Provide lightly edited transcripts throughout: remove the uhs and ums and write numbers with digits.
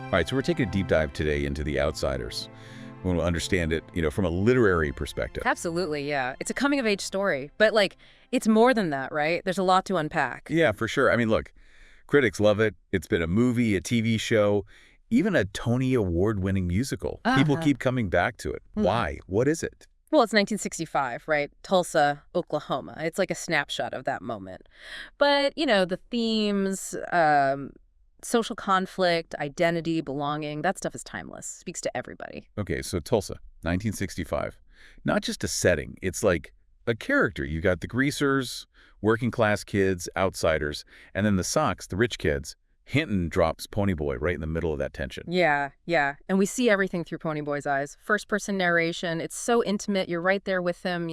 All right, so we're taking a deep dive today into The Outsiders. We want to understand it, from a literary perspective. Absolutely, yeah. It's a coming-of-age story, but, it's more than that, right? There's a lot to unpack. Yeah, for sure. I mean, look, critics love it. It's been a movie, a TV show, even a Tony Award-winning musical. People keep coming back to it. Why? What is it? Well, it's 1965, right? Tulsa, Oklahoma. It's like a snapshot of that moment. But, the themes, social conflict, identity, belonging, that stuff is timeless. Speaks to everybody. Okay, so Tulsa, 1965. Not just a setting. It's like a character. You got the greasers, working class kids, outsiders, and then the Sox, the rich kids. Hinton drops Ponyboy right in the middle of that tension. Yeah. And we see everything through Ponyboy's eyes. First-person narration. It's so intimate. You're right there with him,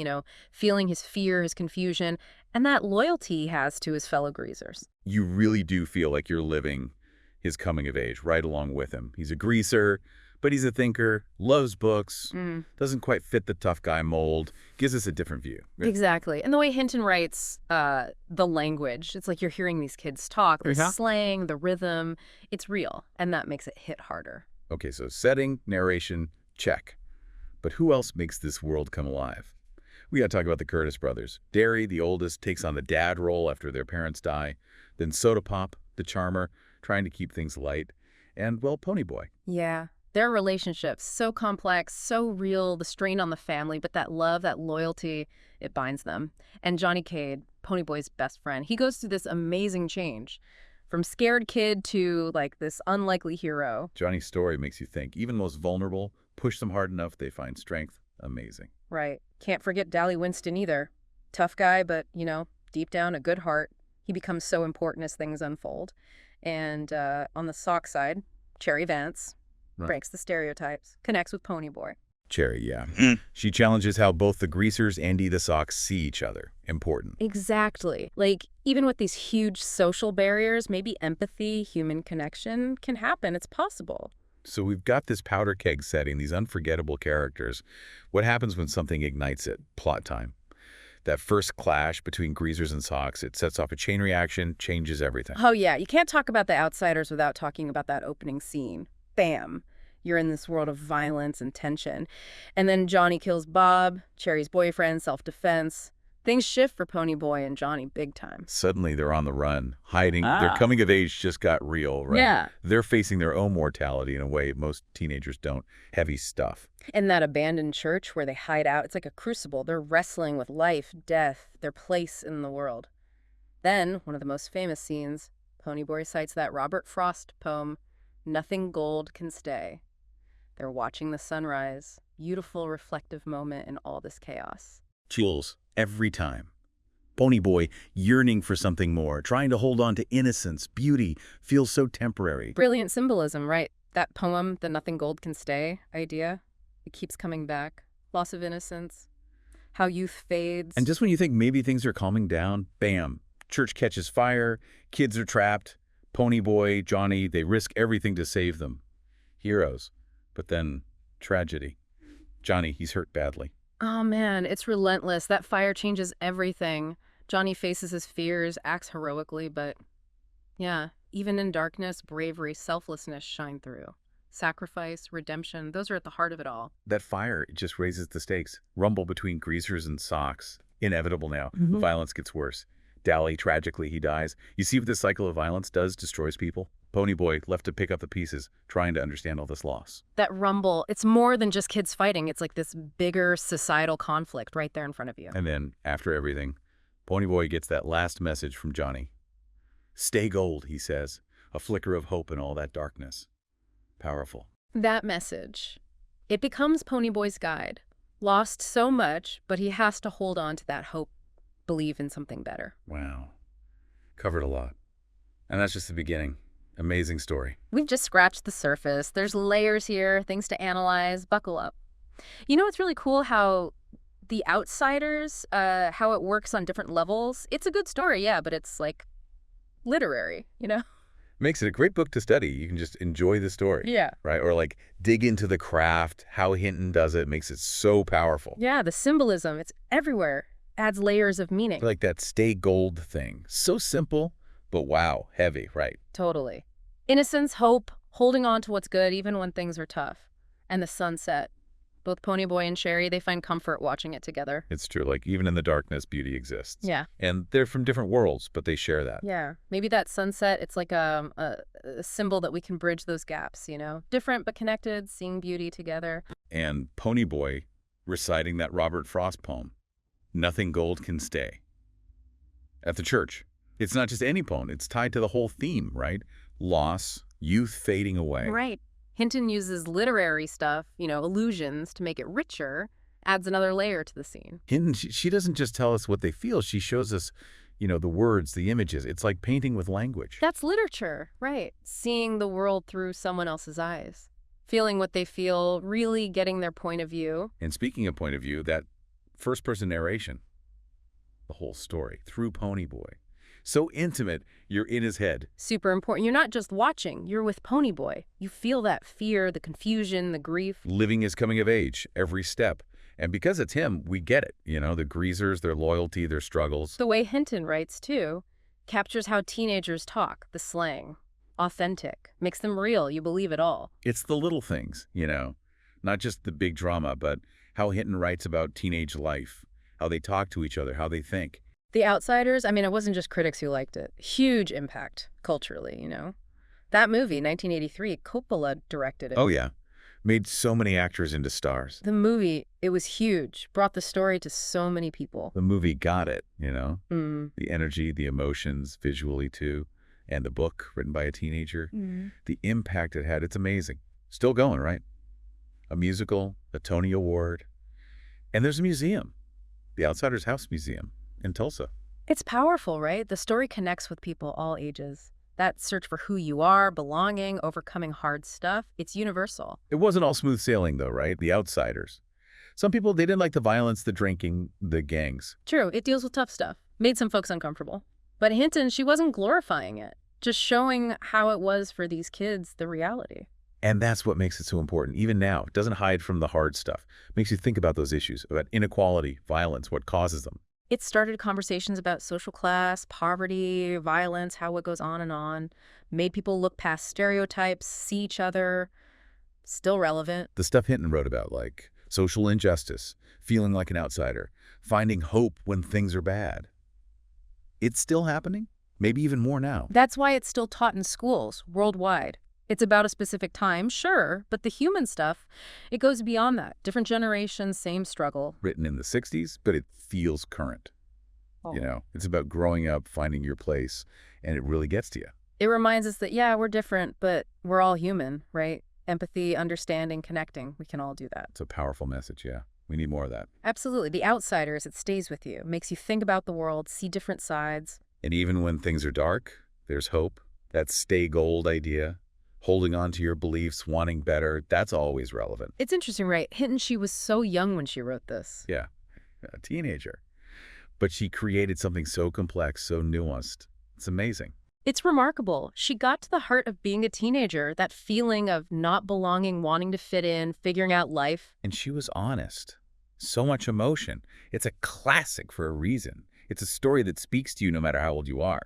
feeling his fear, his confusion, and that loyalty he has to his fellow greasers. You really do feel like you're living his coming of age right along with him. He's a greaser, but he's a thinker, loves books, doesn't quite fit the tough guy mold, gives us a different view. Exactly. And the way Hinton writes the language, it's like you're hearing these kids talk, the slang, the rhythm, it's real, and that makes it hit harder. Okay, so setting, narration, check. But who else makes this world come alive? We got to talk about the Curtis brothers. Derry, the oldest, takes on the dad role after their parents die. Then Soda Pop, the charmer, trying to keep things light. And, well, Ponyboy. Yeah. Their relationships, so complex, so real, the strain on the family, but that love, that loyalty, it binds them. And Johnny Cade, Ponyboy's best friend, he goes through this amazing change. From scared kid to, this unlikely hero. Johnny's story makes you think. Even most vulnerable, push them hard enough, they find strength. Amazing. Right. Can't forget Dally Winston either. Tough guy, but, deep down, a good heart. He becomes so important as things unfold. And on the Sox side, Cherry Vance. Breaks the stereotypes, connects with Ponyboy. Cherry, yeah. She challenges how both the greasers and the Sox see each other. Important. Exactly. Even with these huge social barriers, maybe empathy, human connection can happen. It's possible. So we've got this powder keg setting, these unforgettable characters. What happens when something ignites it? Plot time. That first clash between greasers and Sox, it sets off a chain reaction, changes everything. Oh, yeah. You can't talk about The Outsiders without talking about that opening scene. Bam. You're in this world of violence and tension. And then Johnny kills Bob, Cherry's boyfriend, self-defense. Things shift for Ponyboy and Johnny big time. Suddenly they're on the run, hiding. Their coming of age just got real, right? Yeah. They're facing their own mortality in a way most teenagers don't. Heavy stuff. In that abandoned church where they hide out, it's like a crucible. They're wrestling with life, death, their place in the world. Then, one of the most famous scenes, Ponyboy cites that Robert Frost poem, "Nothing gold can stay." They're watching the sunrise. Beautiful, reflective moment in all this chaos. Chills every time. Ponyboy yearning for something more, trying to hold on to innocence, beauty, feels so temporary. Brilliant symbolism, right? That poem, the "nothing gold can stay" idea, it keeps coming back. Loss of innocence, how youth fades. And just when you think maybe things are calming down, bam, church catches fire, kids are trapped. Ponyboy, Johnny, they risk everything to save them. Heroes. But then, tragedy. Johnny, he's hurt badly. Oh, man, it's relentless. That fire changes everything. Johnny faces his fears, acts heroically, but yeah, even in darkness, bravery, selflessness shine through. Sacrifice, redemption, those are at the heart of it all. That fire just raises the stakes. Rumble between greasers and Sox. Inevitable now. The violence gets worse. Dally, tragically, he dies. You see what this cycle of violence does? Destroys people. Ponyboy left to pick up the pieces, trying to understand all this loss. That rumble, it's more than just kids fighting. It's like this bigger societal conflict right there in front of you. And then, after everything, Ponyboy gets that last message from Johnny. Stay gold, he says. A flicker of hope in all that darkness. Powerful. That message, it becomes Ponyboy's guide. Lost so much, but he has to hold on to that hope, believe in something better. Wow. Covered a lot. And that's just the beginning. Amazing story. We've just scratched the surface. There's layers here, things to analyze. Buckle up. It's really cool how The Outsiders, how it works on different levels. It's a good story, yeah, but it's literary, Makes it a great book to study. You can just enjoy the story. Yeah. Right? Or dig into the craft, how Hinton does it makes it so powerful. Yeah, the symbolism, it's everywhere. Adds layers of meaning. Like that stay gold thing. So simple, but wow, heavy, right? Totally. Innocence, hope, holding on to what's good even when things are tough. And the sunset. Both Ponyboy and Sherry, they find comfort watching it together. It's true. Like, even in the darkness, beauty exists. Yeah. And they're from different worlds, but they share that. Yeah. Maybe that sunset, it's like a symbol that we can bridge those gaps, Different but connected, seeing beauty together. And Ponyboy reciting that Robert Frost poem, "Nothing Gold Can Stay," at the church. It's not just any poem. It's tied to the whole theme, right? Loss, youth fading away. Right. Hinton uses literary stuff, allusions to make it richer, adds another layer to the scene. Hinton, she doesn't just tell us what they feel. She shows us, the words, the images. It's like painting with language. That's literature, right. Seeing the world through someone else's eyes. Feeling what they feel, really getting their point of view. And speaking of point of view, that first-person narration, the whole story, through Ponyboy. So intimate, you're in his head. Super important. You're not just watching, you're with Ponyboy. You feel that fear, the confusion, the grief. Living his coming of age, every step. And because it's him, we get it. The greasers, their loyalty, their struggles. The way Hinton writes, too, captures how teenagers talk, the slang. Authentic. Makes them real. You believe it all. It's the little things, not just the big drama, but how Hinton writes about teenage life, how they talk to each other, how they think. The Outsiders, it wasn't just critics who liked it. Huge impact culturally, That movie, 1983, Coppola directed it. Oh, yeah. Made so many actors into stars. The movie, it was huge. Brought the story to so many people. The movie got it, The energy, the emotions, visually too. And the book, written by a teenager. The impact it had, it's amazing. Still going, right? A musical, a Tony Award. And there's a museum, the Outsiders House Museum in Tulsa. It's powerful, right? The story connects with people all ages. That search for who you are, belonging, overcoming hard stuff, it's universal. It wasn't all smooth sailing, though, right? The Outsiders. Some people, they didn't like the violence, the drinking, the gangs. True, it deals with tough stuff. Made some folks uncomfortable. But Hinton, she wasn't glorifying it, just showing how it was for these kids, the reality. And that's what makes it so important. Even now, it doesn't hide from the hard stuff. It makes you think about those issues, about inequality, violence, what causes them. It started conversations about social class, poverty, violence, how it goes on, made people look past stereotypes, see each other, still relevant. The stuff Hinton wrote about, like social injustice, feeling like an outsider, finding hope when things are bad. It's still happening, maybe even more now. That's why it's still taught in schools worldwide. It's about a specific time, sure, but the human stuff, it goes beyond that. Different generations, same struggle. Written in the 60s, but it feels current. It's about growing up, finding your place, and it really gets to you. It reminds us that, yeah, we're different, but we're all human, right? Empathy, understanding, connecting, we can all do that. It's a powerful message, yeah. We need more of that. Absolutely. The Outsiders, it stays with you, makes you think about the world, see different sides. And even when things are dark, there's hope. That stay gold idea, holding on to your beliefs, wanting better, that's always relevant. It's interesting, right? Hinton, she was so young when she wrote this. Yeah, a teenager. But she created something so complex, so nuanced. It's amazing. It's remarkable. She got to the heart of being a teenager, that feeling of not belonging, wanting to fit in, figuring out life. And she was honest. So much emotion. It's a classic for a reason. It's a story that speaks to you no matter how old you are.